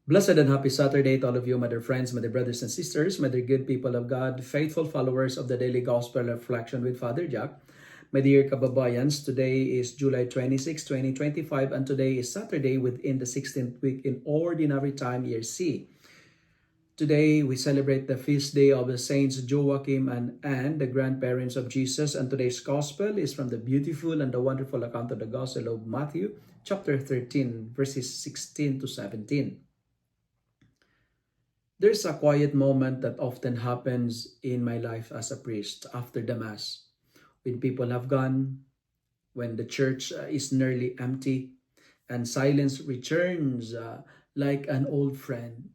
Blessed and happy Saturday to all of you, my dear friends, my dear brothers and sisters, my dear good people of God, faithful followers of the Daily Gospel Reflection with Father Jack. My dear kababayans, today is July 26, 2025, and today is Saturday within the 16th week in Ordinary Time, Year C. Today, we celebrate the feast day of the Saints Joachim and Anne, the grandparents of Jesus, and today's Gospel is from the beautiful and the wonderful account of the Gospel of Matthew, chapter 13, verses 16 to 17. There's a quiet moment that often happens in my life as a priest after the Mass. When people have gone, when the church is nearly empty, and silence returns like an old friend.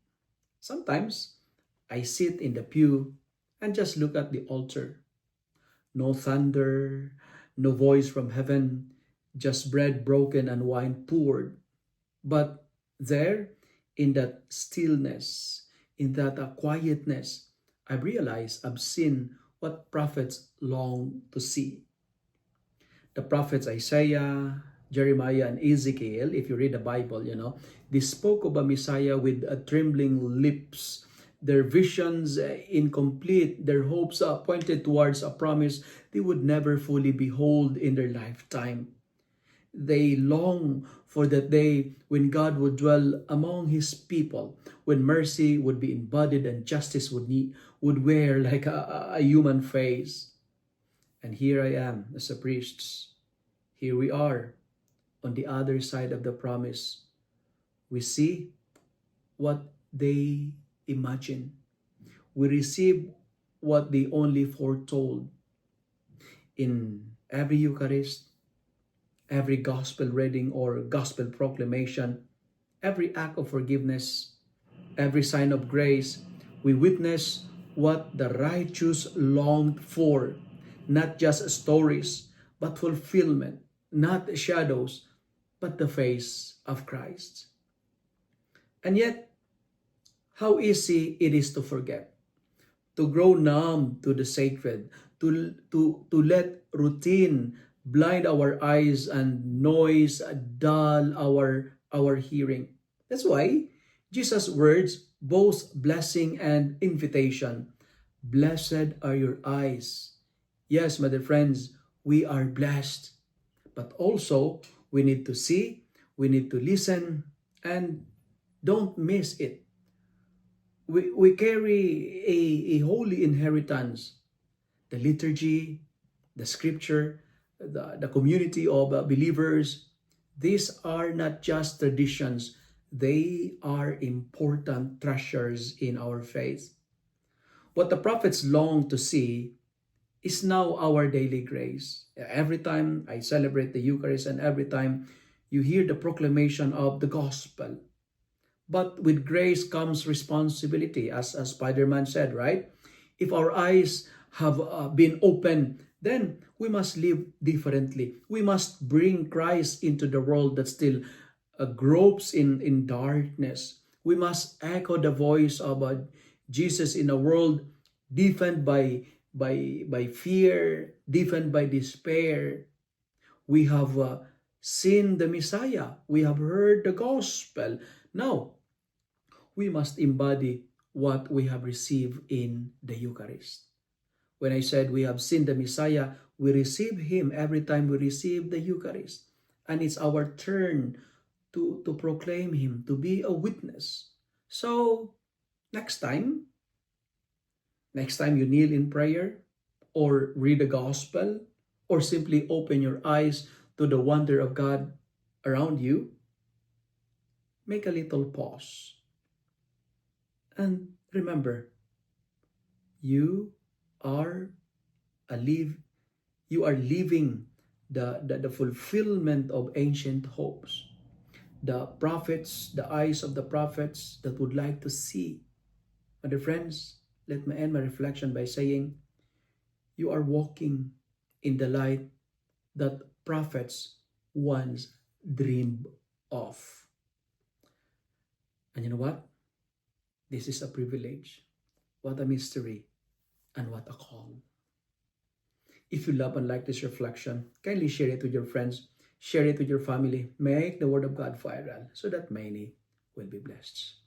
Sometimes I sit in the pew and just look at the altar. No thunder, no voice from heaven, just bread broken and wine poured. But there, in that stillness, in that quietness, I realize I've seen what prophets long to see. The prophets Isaiah, Jeremiah, and Ezekiel, if you read the Bible, they spoke of a Messiah with trembling lips. Their visions incomplete, their hopes pointed towards a promise they would never fully behold in their lifetime. They long for that day when God would dwell among His people, when mercy would be embodied and justice would wear like a human face. And here I am as a priest. Here we are on the other side of the promise. We see what they imagine. We receive what they only foretold. In every Eucharist, every gospel reading or gospel proclamation, every act of forgiveness, every sign of grace, we witness what the righteous longed for, not just stories, but fulfillment, not shadows, but the face of Christ. And yet, how easy it is to forget, to grow numb to the sacred, to let routine blind our eyes and noise dull our hearing. That's why Jesus' words both blessing and invitation. Blessed are your eyes. Yes, my dear friends, we are blessed. But also, we need to see, we need to listen, and don't miss it. We carry a holy inheritance, the liturgy, the scripture, the community of believers. These are not just traditions, they are important treasures in our faith. What the prophets long to see is now our daily grace. Every time I celebrate the Eucharist and every time you hear the proclamation of the gospel. But with grace comes responsibility, as Spider-Man said, right? If our eyes have been opened, then we must live differently. We must bring Christ into the world that still gropes in darkness. We must echo the voice of Jesus in a world deafened by fear, deafened by despair. We have seen the Messiah. We have heard the gospel. Now, we must embody what we have received in the Eucharist. When I said we have seen the Messiah, we receive Him every time we receive the Eucharist. And it's our turn to proclaim Him, to be a witness. So, next time you kneel in prayer, or read the gospel, or simply open your eyes to the wonder of God around you, make a little pause. And remember, you are living the fulfillment of ancient hopes. The prophets, the eyes of the prophets that would like to see. My dear friends, let me end my reflection by saying, you are walking in the light that prophets once dreamed of. And you know what? This is a privilege. What a mystery and what a call. If you love and like this reflection, kindly share it with your friends, share it with your family, make the Word of God viral so that many will be blessed.